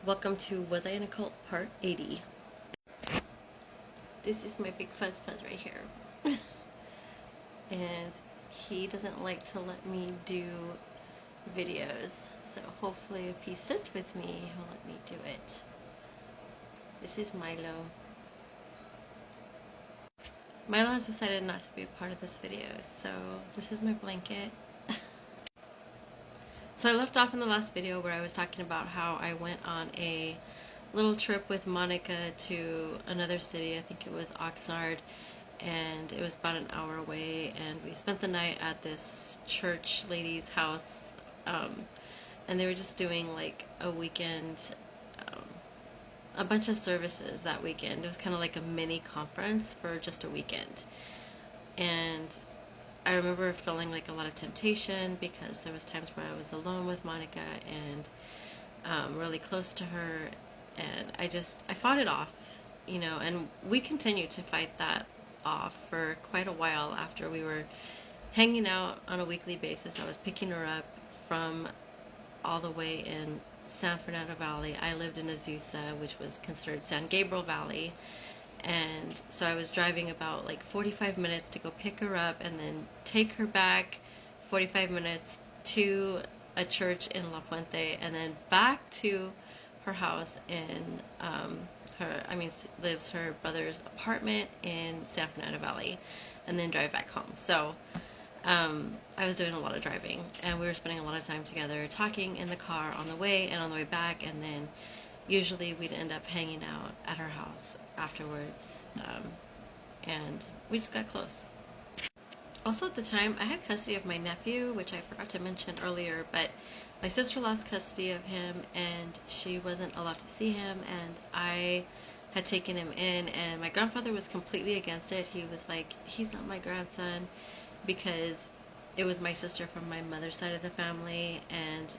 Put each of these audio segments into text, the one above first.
Welcome to Was I in a Cult Part 80. This is my big fuzz right here. And he doesn't like to let me do videos, so hopefully if he sits with me, he'll let me do it. This is Milo. Milo has decided not to be a part of this video, so this is my blanket. So I left off in the last video where I was talking about how I went on a little trip with Monica to another city. I think it was Oxnard, and it was about an hour away, and we spent the night at this church lady's house, and they were just doing like a weekend, a bunch of services that weekend. It was kind of like a mini conference for just a weekend, and I remember feeling like a lot of temptation because there was times where I was alone with Monica and really close to her, and I fought it off, and we continued to fight that off for quite a while after we were hanging out on a weekly basis. I was picking her up from all the way in San Fernando Valley. I lived in Azusa, which was considered San Gabriel Valley. And so I was driving about like 45 minutes to go pick her up and then take her back 45 minutes to a church in La Puente and then back to her house in lives her brother's apartment in San Fernando Valley, and then drive back home. So I was doing a lot of driving, and we were spending a lot of time together talking in the car on the way and on the way back, and then usually we'd end up hanging out at her house afterwards, and we just got close. Also at the time, I had custody of my nephew, which I forgot to mention earlier, but my sister lost custody of him, and she wasn't allowed to see him, and I had taken him in, and my grandfather was completely against it. He was like, he's not my grandson, because it was my sister from my mother's side of the family, and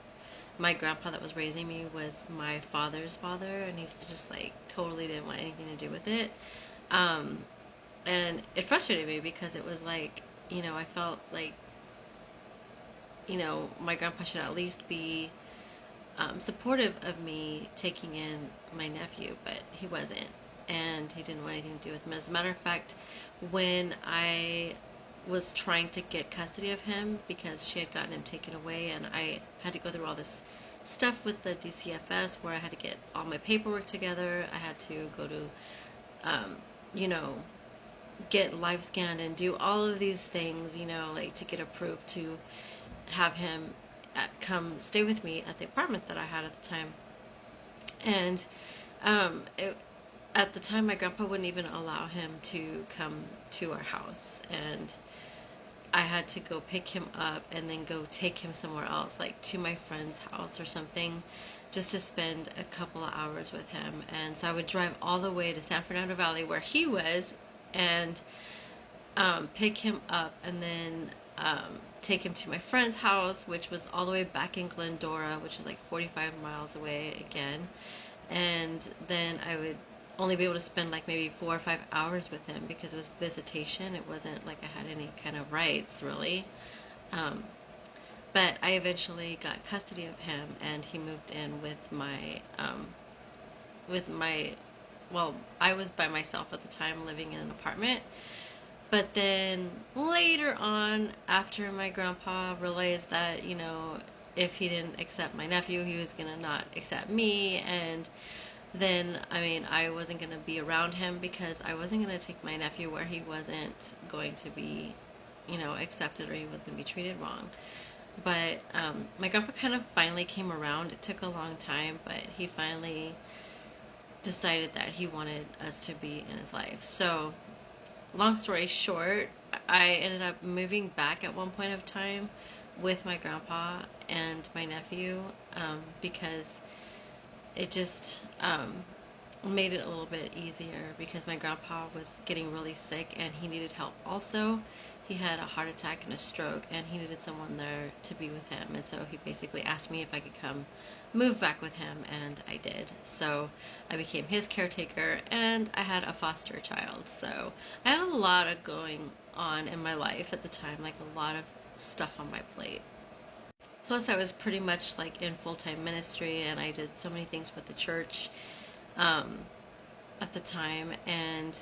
my grandpa that was raising me was my father's father, and he's just like totally didn't want anything to do with it. And it frustrated me because it was like, I felt like, my grandpa should at least be supportive of me taking in my nephew, but he wasn't, and he didn't want anything to do with him. As a matter of fact, when I was trying to get custody of him because she had gotten him taken away, and I had to go through all this stuff with the DCFS where I had to get all my paperwork together. I had to go to get live scanned and do all of these things, like to get approved to have him come stay with me at the apartment that I had at the time. And at the time, my grandpa wouldn't even allow him to come to our house, and I had to go pick him up and then go take him somewhere else, like to my friend's house or something, just to spend a couple of hours with him. And so I would drive all the way to San Fernando Valley where he was, and pick him up, and then take him to my friend's house, which was all the way back in Glendora, which is like 45 miles away again. And then I would only be able to spend like maybe 4 or 5 hours with him because it was visitation. It wasn't like I had any kind of rights really. But I eventually got custody of him, and he moved in with my well, I was by myself at the time, living in an apartment. But then later on, after my grandpa realized that, if he didn't accept my nephew, he was gonna not accept me, and then, I wasn't going to be around him because I wasn't going to take my nephew where he wasn't going to be, accepted, or he was going to be treated wrong. But my grandpa kind of finally came around. It took a long time, but he finally decided that he wanted us to be in his life. So, long story short, I ended up moving back at one point of time with my grandpa and my nephew, because it just made it a little bit easier, because my grandpa was getting really sick and he needed help also. He had a heart attack and a stroke, and he needed someone there to be with him, and so he basically asked me if I could come move back with him, and I did. So I became his caretaker, and I had a foster child. So I had a lot of going on in my life at the time, like a lot of stuff on my plate. Plus, I was pretty much like in full-time ministry, and I did so many things with the church um, at the time, and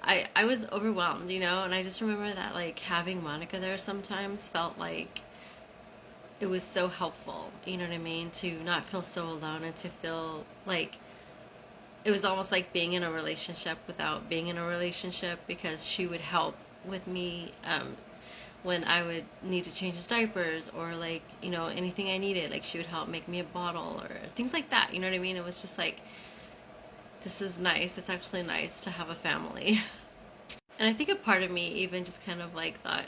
I was overwhelmed, and I just remember that like having Monica there sometimes felt like it was so helpful, you know what I mean, to not feel so alone and to feel like it was almost like being in a relationship without being in a relationship, because she would help with me when I would need to change his diapers, or like, anything I needed. Like she would help make me a bottle or things like that. You know what I mean? It was just like, this is nice. It's actually nice to have a family. And I think a part of me even just kind of like thought,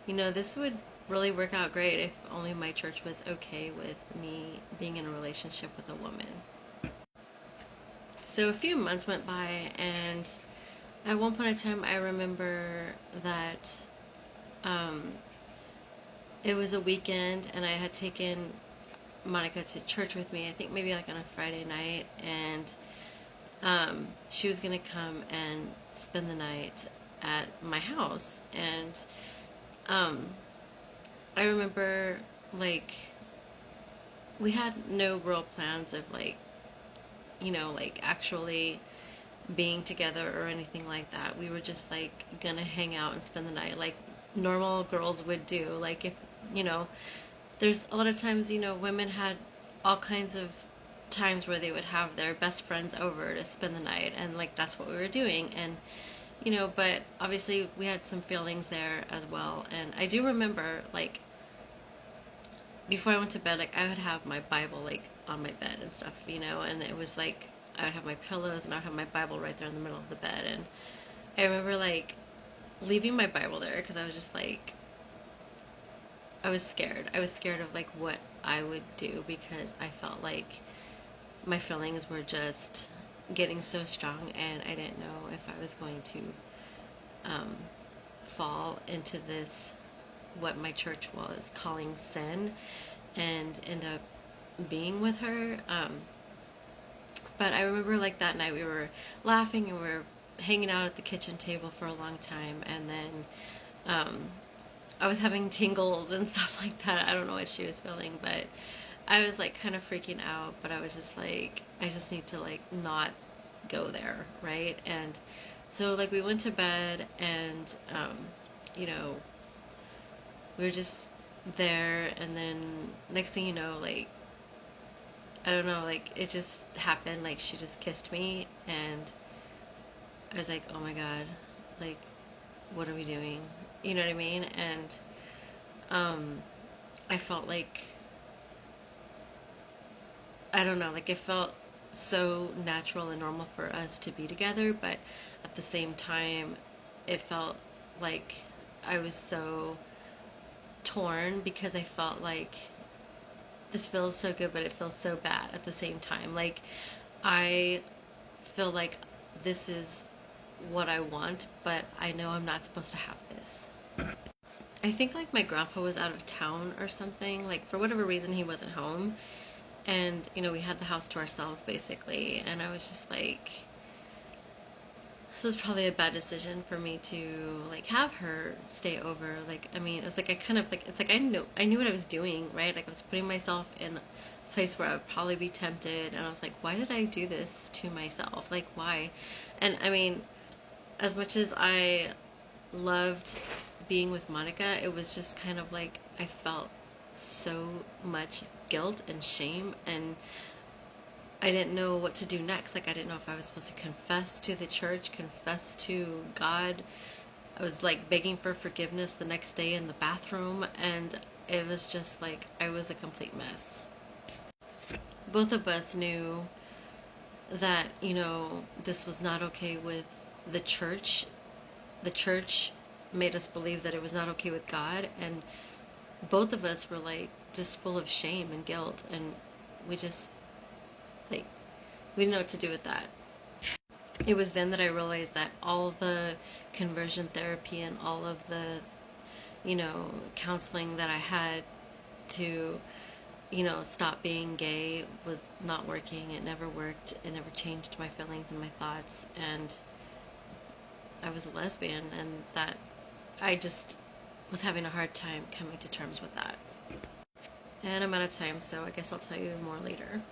this would really work out great if only my church was okay with me being in a relationship with a woman. So a few months went by, and at one point in time, I remember that it was a weekend, and I had taken Monica to church with me. I think maybe like on a Friday night, and she was gonna come and spend the night at my house. And I remember like we had no real plans of like actually being together or anything like that. We were just like gonna hang out and spend the night like normal girls would do. Like if there's a lot of times women had all kinds of times where they would have their best friends over to spend the night, and like that's what we were doing. And but obviously we had some feelings there as well. And I do remember like before I went to bed, like I would have my Bible like on my bed and stuff, and it was like I would have my pillows and I would have my Bible right there in the middle of the bed. And I remember like leaving my Bible there because I was just like, I was scared. I was scared of like what I would do, because I felt like my feelings were just getting so strong, and I didn't know if I was going to fall into this, what my church was calling sin, and end up being with her. But I remember like that night we were laughing and we were hanging out at the kitchen table for a long time, and then I was having tingles and stuff like that. I don't know what she was feeling, but I was like kind of freaking out, but I was just like, I just need to like not go there, right? And so like we went to bed, and we were just there, and then next thing you know, like I don't know, like it just happened, like she just kissed me, and I was like, oh my god, like what are we doing? You know what I mean? And I felt like, I don't know, like it felt so natural and normal for us to be together, but at the same time it felt like I was so torn, because I felt like this feels so good but it feels so bad at the same time. Like I feel like this is what I want, but I know I'm not supposed to have this. I think like my grandpa was out of town or something, like for whatever reason he wasn't home, and we had the house to ourselves basically. And I was just like, this was probably a bad decision for me to like have her stay over. Like I mean, it was like I kind of like, it's like I knew what I was doing, right? Like I was putting myself in a place where I would probably be tempted, and I was like, why did I do this to myself? Like why? And I mean, as much as I loved being with Monica, it was just kind of like I felt so much guilt and shame, and I didn't know what to do next. Like I didn't know if I was supposed to confess to the church, confess to God. I was like begging for forgiveness the next day in the bathroom, and it was just like I was a complete mess. Both of us knew that this was not okay with the church. The church made us believe that it was not okay with God, and both of us were like just full of shame and guilt, and we just like we didn't know what to do with that. It was then that I realized that all the conversion therapy and all of the counseling that I had to stop being gay was not working. It never worked. It never changed my feelings and my thoughts, and I was a lesbian, and that I just was having a hard time coming to terms with that. And I'm out of time, so I guess I'll tell you more later.